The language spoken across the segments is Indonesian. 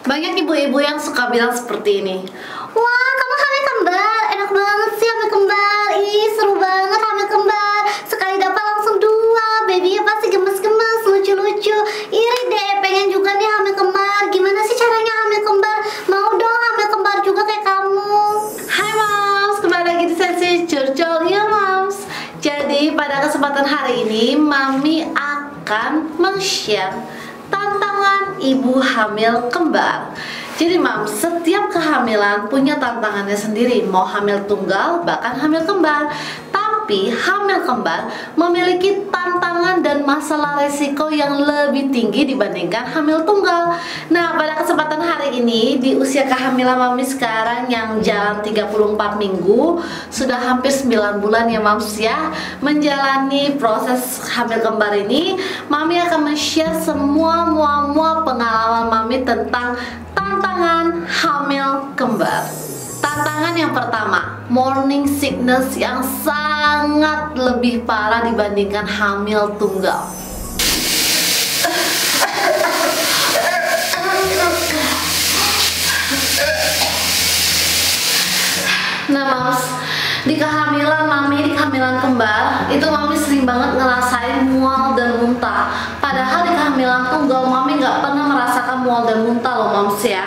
Banyak ibu-ibu yang suka bilang seperti ini. Wah, kamu hamil kembar, enak banget sih hamil kembar. Ih, seru banget hamil kembar. Sekali dapat langsung 2, babynya pasti gemes-gemes, lucu-lucu. Iri deh, pengen juga nih hamil kembar. Gimana sih caranya hamil kembar? Mau dong hamil kembar juga kayak kamu. Hai Moms, kembali lagi di sesi curcol ya Moms. Jadi pada kesempatan hari ini Mami akan men-share tantangan ibu hamil kembar. Jadi Mams, setiap kehamilan punya tantangannya sendiri. Mau hamil tunggal, bahkan hamil kembar. Tapi hamil kembar memiliki tantangan dan masalah resiko yang lebih tinggi dibandingkan hamil tunggal. Nah, pada kesempatan hari ini di usia kehamilan Mami sekarang yang jalan 34 minggu, sudah hampir 9 bulan ya Mams ya, menjalani proses hamil kembar ini, Mami akan men-share semua mual-mual pengalaman Mami tentang tantangan hamil kembar. Tantangan yang pertama, morning sickness yang sangat lebih parah dibandingkan hamil tunggal. Nah Mams, di kehamilan kembar itu Mami sering banget ngerasain mual dan muntah. Padahal di kehamilan tunggal Mami nggak pernah merasakan mual dan muntah loh Mams ya.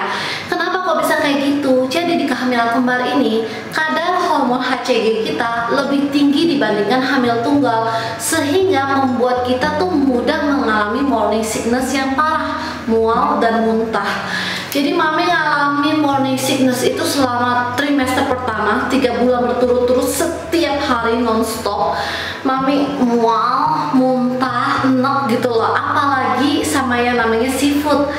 Kenapa kok bisa kayak gitu? Jadi di kehamilan kembar ini kadar hormon HCG kita lebih tinggi dibandingkan hamil tunggal, sehingga membuat kita tuh mudah mengalami morning sickness yang parah, mual dan muntah. Jadi Mami ngalamin morning sickness itu selama trimester pertama 3 bulan berturut-turut, setiap hari nonstop. Mami mual, muntah, enek gitu loh. Apalagi sama yang namanya seafood.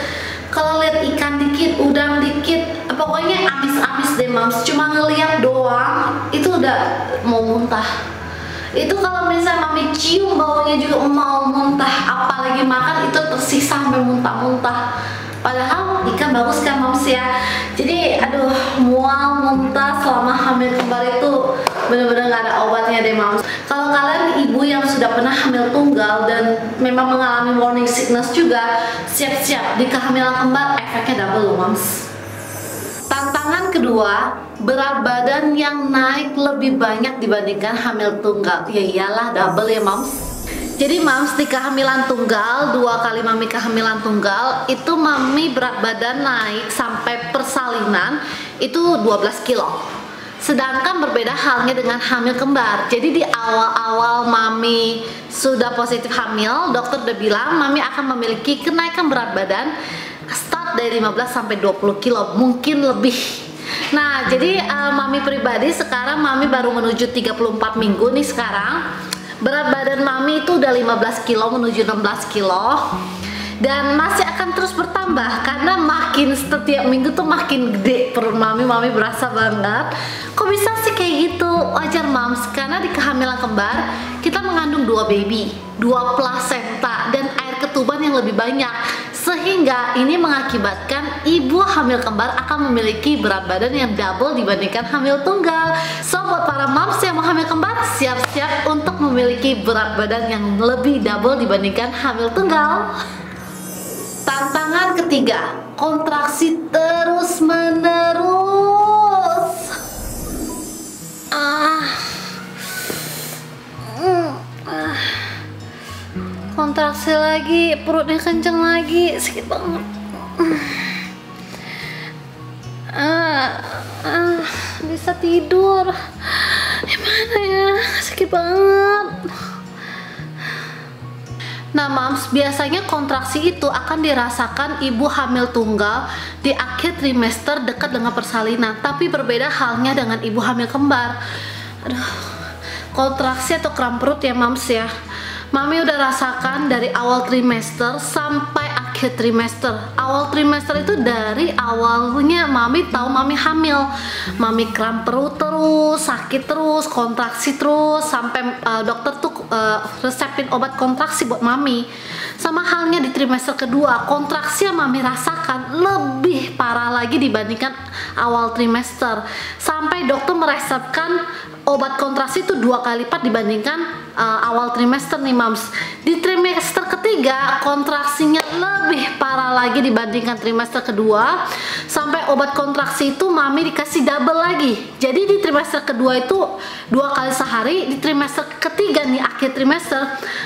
Kalau lihat ikan dikit, udang dikit, pokoknya amis-amis deh Mams. Cuma ngeliat doang itu udah mau muntah. Itu kalau misalnya Mami cium baunya juga mau muntah. Apalagi makan itu tersisa sampai muntah-muntah. Padahal ikan bagus kan Mams ya. Jadi aduh, mual muntah selama hamil kembar itu bener-bener gak ada obatnya deh Mams. Kalau kalian ibu yang sudah pernah hamil tunggal dan memang mengalami morning sickness juga, siap-siap di kehamilan kembar efeknya double loh Mams. Tantangan kedua, berat badan yang naik lebih banyak dibandingkan hamil tunggal. Ya iyalah double ya Mams. Jadi Mams, di kehamilan tunggal, 2 kali Mami kehamilan tunggal, itu Mami berat badan naik sampai persalinan itu 12 kilo. Sedangkan berbeda halnya dengan hamil kembar. Jadi di awal-awal Mami sudah positif hamil, dokter udah bilang Mami akan memiliki kenaikan berat badan start dari 15 sampai 20 kilo, mungkin lebih. Nah, jadi Mami pribadi sekarang Mami baru menuju 34 minggu nih sekarang. Berat badan Mami itu udah 15 kilo menuju 16 kilo. Dan masih akan terus bertambah karena makin setiap minggu tuh makin gede perut Mami. Mami berasa banget. Kok bisa sih kayak gitu? Wajar Mams, karena di kehamilan kembar kita mengandung 2 baby, 2 plasenta dan air ketuban yang lebih banyak. Sehingga ini mengakibatkan ibu hamil kembar akan memiliki berat badan yang double dibandingkan hamil tunggal. So buat para moms yang mau hamil kembar, siap-siap untuk memiliki berat badan yang lebih double dibandingkan hamil tunggal. Tantangan ketiga, kontraksi terus menerus. Kontraksi lagi, perutnya kenceng lagi, sakit banget. Bisa tidur. Gimana ya, sakit banget. Nah Mams, biasanya kontraksi itu akan dirasakan ibu hamil tunggal di akhir trimester dekat dengan persalinan. Tapi berbeda halnya dengan ibu hamil kembar. Aduh, kontraksi atau kram perut ya Mams ya. Mami udah rasakan dari awal trimester sampai akhir trimester. Awal trimester itu dari awalnya Mami tahu Mami hamil. Mami kram perut terus, sakit terus, kontraksi terus, sampai dokter tuh resepin obat kontraksi buat Mami. Sama halnya di trimester kedua, kontraksi yang Mami rasakan lebih parah lagi dibandingkan awal trimester. Sampai dokter meresepkan obat kontrasi itu 2 kali lipat dibandingkan awal trimester nih Mams. Di trimester ketiga kontraksinya lebih parah lagi dibandingkan trimester kedua, sampai obat kontraksi itu Mami dikasih double lagi. Jadi di trimester kedua itu 2 kali sehari, di trimester ketiga nih akhir trimester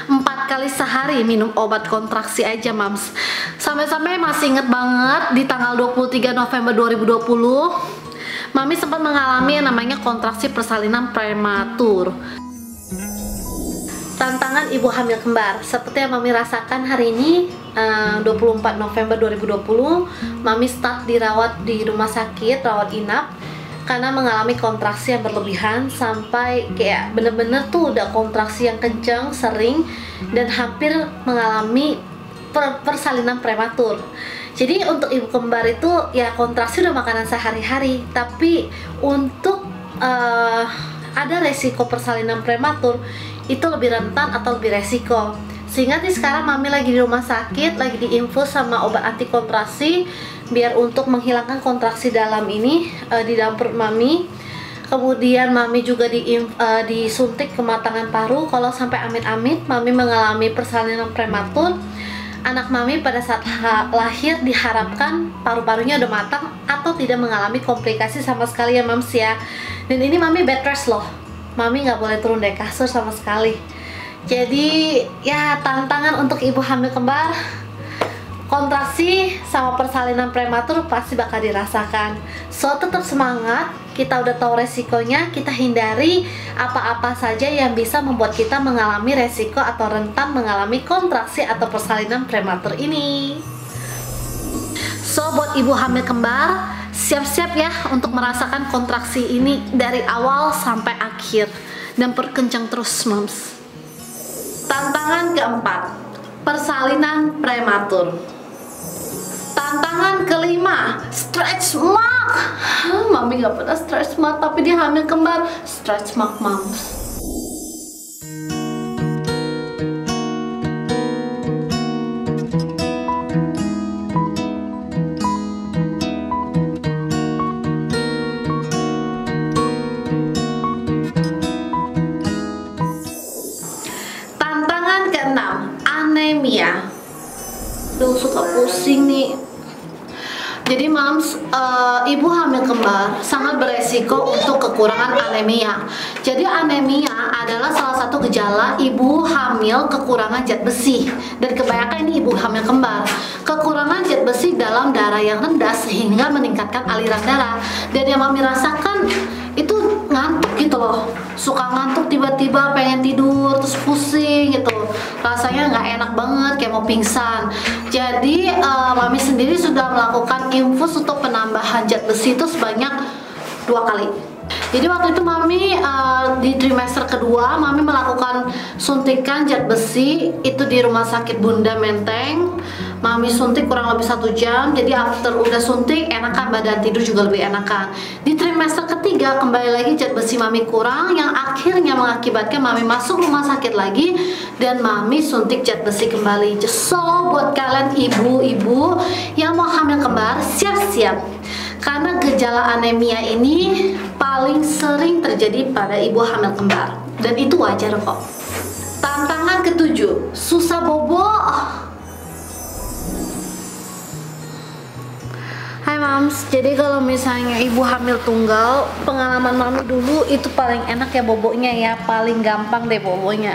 4 kali sehari minum obat kontraksi aja Mams. Sampai-sampai masih inget banget di tanggal 23 November 2020 Mami sempat mengalami yang namanya kontraksi persalinan prematur. Tantangan ibu hamil kembar seperti yang Mami rasakan hari ini, 24 November 2020 Mami start dirawat di rumah sakit rawat inap karena mengalami kontraksi yang berlebihan, sampai kayak bener-bener tuh udah kontraksi yang kencang, sering, dan hampir mengalami persalinan prematur. Jadi untuk ibu kembar itu ya kontraksi udah makanan sehari-hari, tapi untuk ada resiko persalinan prematur itu lebih rentan atau lebih resiko. Sehingga nih sekarang Mami lagi di rumah sakit, lagi diinfus sama obat anti kontraksi biar untuk menghilangkan kontraksi dalam ini di dalam perut Mami. Kemudian Mami juga disuntik kematangan paru. Kalau sampai amit-amit Mami mengalami persalinan prematur, anak Mami pada saat lahir diharapkan paru-parunya udah matang atau tidak mengalami komplikasi sama sekali ya Mams ya. Dan ini Mami bed rest loh, Mami nggak boleh turun dari kasur sama sekali. Jadi ya tantangan untuk ibu hamil kembar, kontraksi sama persalinan prematur pasti bakal dirasakan. So tetap semangat, kita udah tahu resikonya, kita hindari apa-apa saja yang bisa membuat kita mengalami resiko atau rentan mengalami kontraksi atau persalinan prematur ini. So buat ibu hamil kembar, siap-siap ya untuk merasakan kontraksi ini dari awal sampai akhir dan perkencang terus Mams. Tantangan keempat, persalinan prematur. Tantangan kelima, stretch mark. Mami gak pernah stretch mark, tapi dia hamil kembar stretch mark Mams. Tantangan keenam, anemia. Duh, suka pusing nih. Jadi Mams, ibu hamil kembar sangat beresiko untuk kekurangan anemia. Jadi anemia adalah salah satu gejala ibu hamil kekurangan zat besi. Dan kebanyakan ini ibu hamil kembar, kekurangan zat besi dalam darah yang rendah sehingga meningkatkan aliran darah. Dan yang Mami rasakan itu ngantuk gitu loh, suka ngantuk tiba-tiba, pengen tidur, terus pusing gitu, rasanya nggak enak banget, kayak mau pingsan. Jadi Mami sendiri sudah melakukan infus untuk penambahan zat besi itu sebanyak 2 kali. Jadi waktu itu Mami di trimester kedua Mami melakukan suntikan zat besi itu di rumah sakit Bunda Menteng. Mami suntik kurang lebih 1 jam. Jadi after udah suntik enakan, badan tidur juga lebih enakan. Di trimester ketiga kembali lagi zat besi Mami kurang, yang akhirnya mengakibatkan Mami masuk rumah sakit lagi dan Mami suntik zat besi kembali. So buat kalian ibu-ibu yang mau hamil kembar, siap-siap, karena gejala anemia ini paling sering terjadi pada ibu hamil kembar, dan itu wajar kok. Tantangan ketujuh, susah bobo. Hai Mams, jadi kalau misalnya ibu hamil tunggal, pengalaman Mami dulu itu paling enak ya bobonya ya, paling gampang deh bobonya.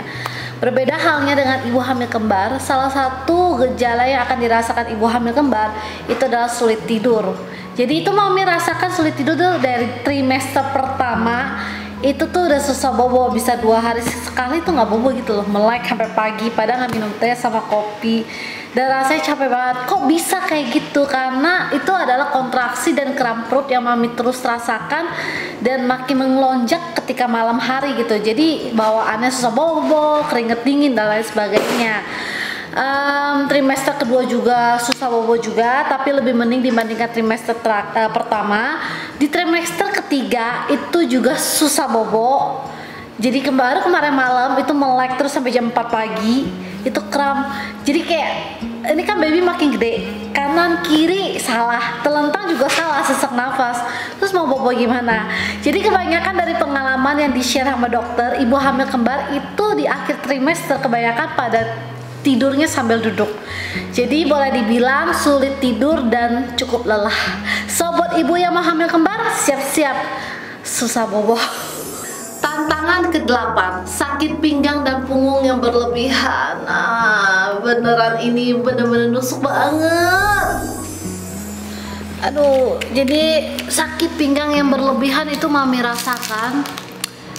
Berbeda halnya dengan ibu hamil kembar, salah satu gejala yang akan dirasakan ibu hamil kembar itu adalah sulit tidur. Jadi itu Mami rasakan sulit tidur tuh dari trimester pertama. Itu tuh udah susah bobo, bisa 2 hari sekali tuh nggak bobo gitu loh, melek sampai pagi padahal nggak minum teh sama kopi, dan rasanya capek banget. Kok bisa kayak gitu? Karena itu adalah kontraksi dan kram perut yang Mami terus rasakan dan makin melonjak ketika malam hari gitu. Jadi bawaannya susah bobo, keringet dingin dan lain sebagainya. Trimester kedua juga susah bobo juga, tapi lebih mending dibandingkan trimester pertama. Di trimester ketiga itu juga susah bobo. Jadi kemarin malam itu melek terus sampai jam 4 pagi, itu kram. Jadi kayak ini kan baby makin gede, kanan kiri salah, telentang juga salah, sesak nafas. Terus mau bobo bobo gimana. Jadi kebanyakan dari pengalaman yang di-share sama dokter, ibu hamil kembar itu di akhir trimester kebanyakan pada tidurnya sambil duduk. Jadi boleh dibilang sulit tidur dan cukup lelah. So buat ibu yang mau hamil kembar, siap-siap susah bobo. Tantangan ke-8, sakit pinggang dan punggung yang berlebihan. Beneran ini bener-bener nusuk banget. Aduh, jadi sakit pinggang yang berlebihan itu mami rasakan.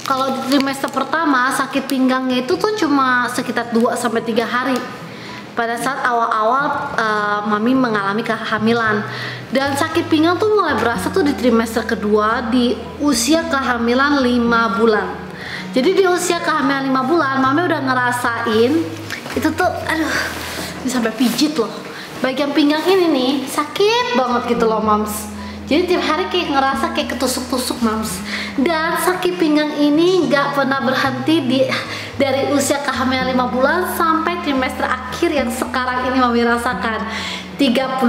Kalau di trimester pertama sakit pinggangnya itu tuh cuma sekitar 2-3 hari. Pada saat awal-awal mami mengalami kehamilan, dan sakit pinggang tuh mulai berasa tuh di trimester kedua di usia kehamilan 5 bulan. Jadi di usia kehamilan 5 bulan mami udah ngerasain itu tuh, aduh, bisa sampai pijit loh. Bagian pinggang ini nih sakit banget gitu loh mams. Jadi tiap hari kayak ngerasa kayak ketusuk-tusuk mams. Dan sakit pinggang ini nggak pernah berhenti dari usia kehamilan 5 bulan sampai trimester akhir yang sekarang ini mami rasakan 35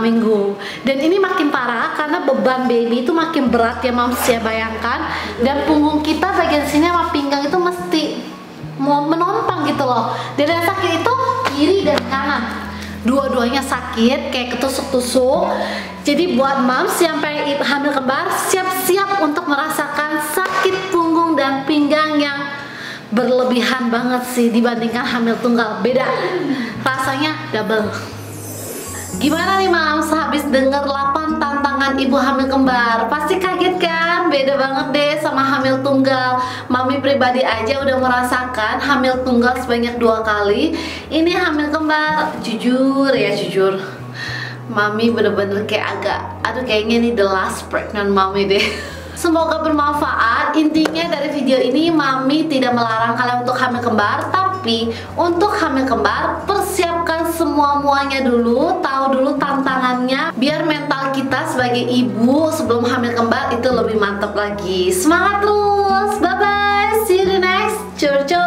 minggu. Dan ini makin parah karena beban baby itu makin berat ya mams ya, bayangkan. Dan punggung kita bagian sini sama pinggang itu mesti mau menompang gitu loh. Dan yang sakit itu kiri dan kanan, dua-duanya sakit kayak ketusuk-tusuk. Jadi buat moms yang pengen hamil kembar, siap-siap untuk merasakan sakit punggung dan pinggang yang berlebihan banget sih dibandingkan hamil tunggal. Beda, rasanya double. Gimana nih moms habis denger 8 tantangan ibu hamil kembar? Pasti kaget kan? Beda banget deh sama hamil tunggal. Mami pribadi aja udah merasakan hamil tunggal sebanyak 2 kali. Ini hamil kembar, jujur ya jujur, mami bener-bener kayak aduh kayaknya ini the last pregnant mami deh. Semoga bermanfaat. Intinya dari video ini mami tidak melarang kalian untuk hamil kembar, tapi untuk hamil kembar persiapkan semua-muanya dulu, tahu dulu tantangannya, biar mental kita sebagai ibu sebelum hamil kembar itu lebih mantap lagi. Semangat terus, bye bye, see you the next. Cur cur.